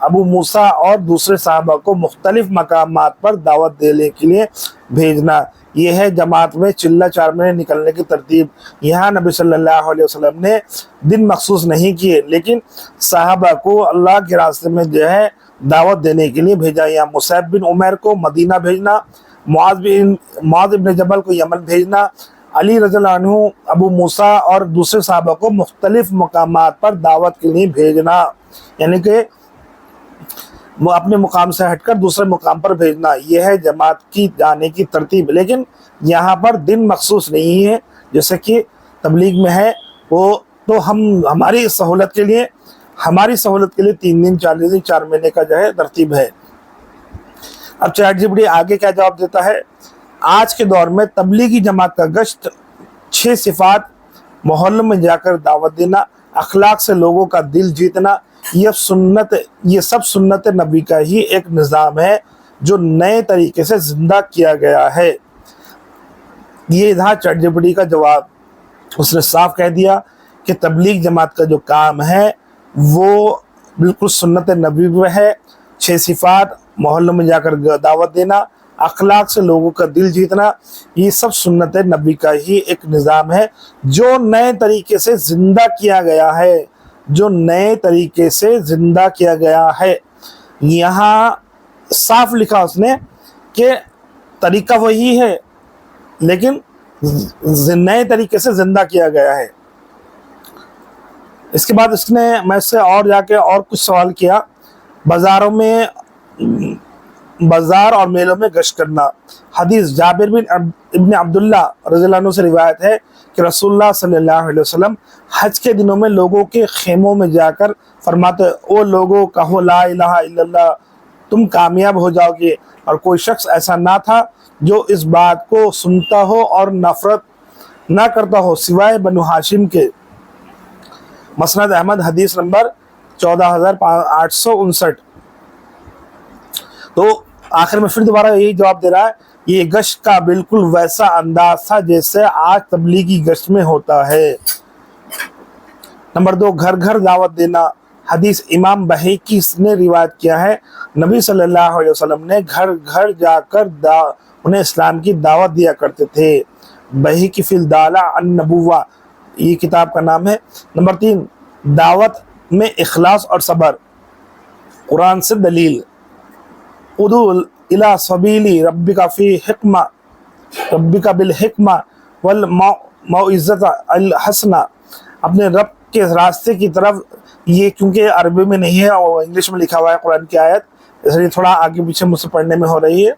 ابو موسیٰ اور دوسرے صحابہ کو مختلف مقامات پر دعوت دینے کے لیے بھیجنا، یہ ہے جماعت میں چلہ چار میں نکلنے کی ترتیب۔ یہاں نبی صلی اللہ علیہ وسلم نے دن مخصوص نہیں کیے، لیکن صحابہ کو اللہ کے راستے میں جو ہے دعوت دینے کے لیے بھیجا۔ یہاں مصعب بن عمیر کو مدینہ بھیجنا، معاذ بن جبل کو یمن بھیجنا، علی رضی اللہ عنہ، ابو موسیٰ اور دوسرے صحابہ کو مختلف مقامات پر دعوت کے لیے بھیجنا، یعنی کہ اپنے مقام سے ہٹ کر دوسرے مقام پر بھیجنا، یہ ہے جماعت کی جانے کی ترتیب۔ لیکن یہاں پر دن مخصوص نہیں ہے جیسے کہ تبلیغ میں ہے، وہ تو ہماری سہولت کے لیے 3 دن 40 دن 4 مہینے کا جو ہے ترتیب ہے۔ اب چیٹ جی پی ٹی آگے کیا جواب دیتا ہے؟ آج کے دور میں تبلیغی جماعت کا گشت 6 صفات، محلوں میں جا کر دعوت دینا، اخلاق سے لوگوں کا دل جیتنا، یہ سب سنت نبی کا ہی ایک نظام ہے جو نئے طریقے سے زندہ کیا گیا ہے۔ یہ تھا چیٹ جی پی ٹی کا جواب۔ اس نے صاف کہہ دیا کہ تبلیغ جماعت کا جو کام ہے وہ بالکل سنت نبی میں ہے۔ 6 صفات، محلوں میں جا کر دعوت دینا، اخلاق سے لوگوں کا دل جیتنا، یہ سب سنت نبی کا ہی ایک نظام ہے جو نئے طریقے سے زندہ کیا گیا ہے، یہاں صاف لکھا اس نے کہ طریقہ وہی ہے لیکن نئے طریقے سے زندہ کیا گیا ہے۔ اس کے بعد میں اس سے اور جا کے اور کچھ سوال کیا۔ بازار اور میلوں میں گشت کرنا۔ حدیث جابر بن ابن عبداللہ رضی اللہ عنہ سے روایت ہے کہ رسول اللہ صلی اللہ علیہ وسلم حج کے دنوں میں لوگوں کے خیموں میں جا کر فرماتے، او لوگوں کہو لا الہ الا اللہ، تم کامیاب ہو جاؤ گے، اور کوئی شخص ایسا نہ تھا جو اس بات کو سنتا ہو اور نفرت نہ کرتا ہو سوائے بنو ہاشم کے۔ مسند احمد حدیث نمبر 14859۔ تو آخر میں پھر دوبارہ یہی جواب دے رہا ہے، یہ گشت کا بالکل ویسا انداز تھا جیسے آج تبلیغی گشت میں ہوتا ہے۔ نمبر 2، گھر گھر دعوت دینا۔ حدیث امام بہیقی نے روایت کیا ہے، نبی صلی اللہ علیہ وسلم نے گھر گھر جا کر انہیں اسلام کی دعوت دیا کرتے تھے۔ بہیقی فی الدالہ النبوہ، یہ کتاب کا نام ہے۔ نمبر 3، دعوت میں اخلاص اور صبر۔ قرآن سے دلیل، ادعو الی سبیل ربک فی حکمہ ربک بالحکمہ والموعظۃ الحسنہ، اپنے رب کے راستے کی طرف۔ یہ کیونکہ عربی میں نہیں ہے اور انگلش میں لکھا ہوا ہے قرآن کی آیت، اس لیے تھوڑا آگے پیچھے مجھ سے پڑھنے میں ہو رہی ہے،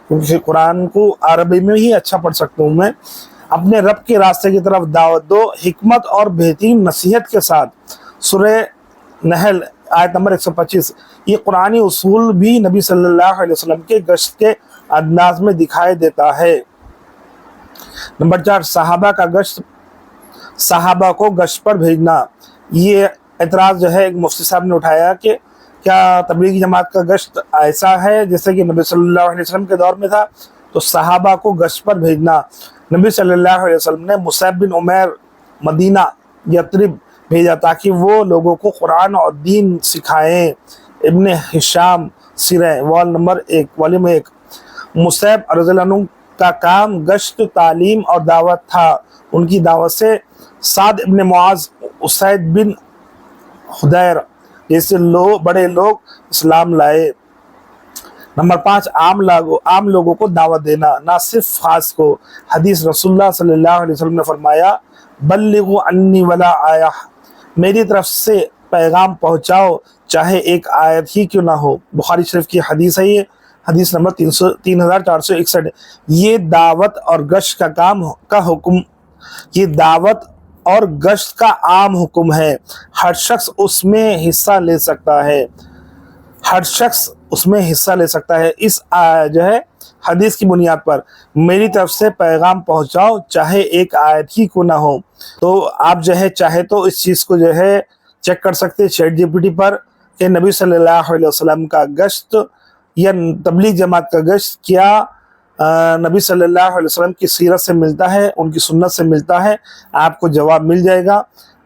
کیونکہ قرآن کو عربی میں ہی اچھا پڑھ سکتا ہوں میں۔ اپنے رب کے راستے کی طرف دعوت دو حکمت اور بہترین نصیحت کے ساتھ۔ سورہ نحل آیت نمبر 125۔ یہ قرآنی اصول بھی نبی صلی اللہ علیہ وسلم کے گشت کے انداز میں دکھائی دیتا ہے۔ نمبر 4، صحابہ کو گشت پر بھیجنا۔ یہ اعتراض جو ہے ایک مفتی صاحب نے اٹھایا کہ کیا تبلیغی جماعت کا گشت ایسا ہے جیسے کہ نبی صلی اللہ علیہ وسلم کے دور میں تھا؟ تو صحابہ کو گشت پر بھیجنا، نبی صلی اللہ علیہ وسلم نے مصعب بن عمیر مدینہ یثرب بھیجا تاکہ وہ لوگوں کو قرآن اور دین سکھائیں۔ ابن ہشام سیرہ والیوم 1۔ مصعب رضی اللہ عنہ کا کام گشت، تعلیم اور دعوت تھا۔ ان کی دعوت سے سعد ابن معاذ، اسید بن حدیر جیسے بڑے لوگ اسلام لائے۔ نمبر 5، عام لوگوں کو دعوت دینا، نہ صرف خاص کو۔ حدیث رسول اللہ صلی اللہ علیہ وسلم نے فرمایا، بلغوا عنی ولا آیہ، میری طرف سے پیغام پہنچاؤ چاہے ایک آیت ہی کیوں نہ ہو۔ بخاری شریف کی حدیث ہے یہ، حدیث نمبر 3461۔ یہ دعوت اور گشت کا حکم، یہ دعوت اور گشت کا عام حکم ہے، ہر شخص اس میں حصہ لے سکتا ہے، اس جو ہے حدیث کی بنیاد پر میری طرف سے پیغام پہنچاؤ چاہے ایک آیت ہی کیوں نہ ہو۔ تو آپ جو ہے چاہے تو اس چیز کو جو ہے چیک کر سکتے چیٹ جی پی ٹی پر کہ نبی صلی اللہ علیہ وسلم کا گشت یا تبلیغ جماعت کا گشت کیا نبی صلی اللہ علیہ وسلم کی سیرت سے ملتا ہے، ان کی سنت سے ملتا ہے، آپ کو جواب مل جائے گا۔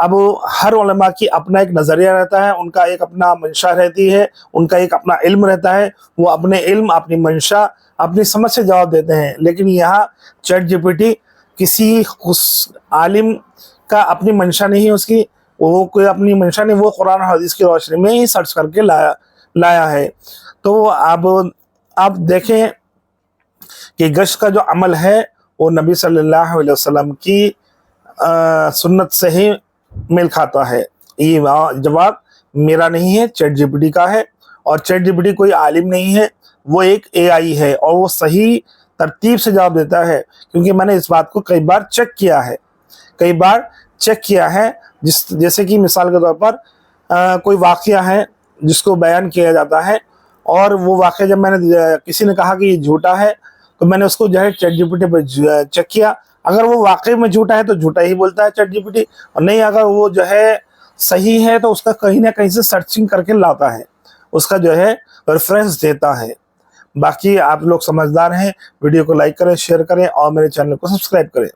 اب ہر علماء کی اپنا ایک نظریہ رہتا ہے، ان کا ایک اپنا منشا رہتی ہے، ان کا ایک اپنا علم رہتا ہے، وہ اپنے علم، اپنی منشا، اپنی سمجھ سے جواب دیتے ہیں. لیکن یہاں چیٹ جی پی ٹی کسی عالم کا اپنی منشا نہیں ہے، اس کی وہ کوئی اپنی منشا نہیں، وہ قرآن و حدیث کی روشنی میں ہی سرچ کر کے لایا ہے. تو اب آپ دیکھیں کہ گشت کا جو عمل ہے وہ نبی صلی اللہ علیہ وسلم کی سنت سے ہی میل کھاتا ہے. یہ جواب میرا نہیں ہے، چیٹ جی پی ٹی کا ہے. اور چیٹ جی پی ٹی کوئی عالم نہیں ہے، وہ ایک اے آئی ہے، اور وہ صحیح ترتیب سے جواب دیتا ہے. کیونکہ میں نے اس بات کو کئی بار چیک کیا ہے، جیسے کہ مثال کے طور پر کوئی واقعہ ہے جس کو بیان کیا جاتا ہے، اور وہ واقعہ جب میں نے کسی نے کہا کہ یہ جھوٹا ہے تو میں نے اس کو جو ہے چیٹ جی پی ٹی پہ چیک کیا. اگر وہ واقعی میں جھوٹا ہے تو جھوٹا ہی بولتا ہے چیٹ جی پی ٹی، اور نہیں اگر وہ جو ہے صحیح ہے تو اس کا کہیں نہ کہیں سے سرچنگ کر کے لاتا ہے، اس کا جو ہے ریفرنس دیتا ہے. باقی آپ لوگ سمجھدار ہیں، ویڈیو کو لائک کریں، شیئر کریں اور میرے چینل کو سبسکرائب کریں.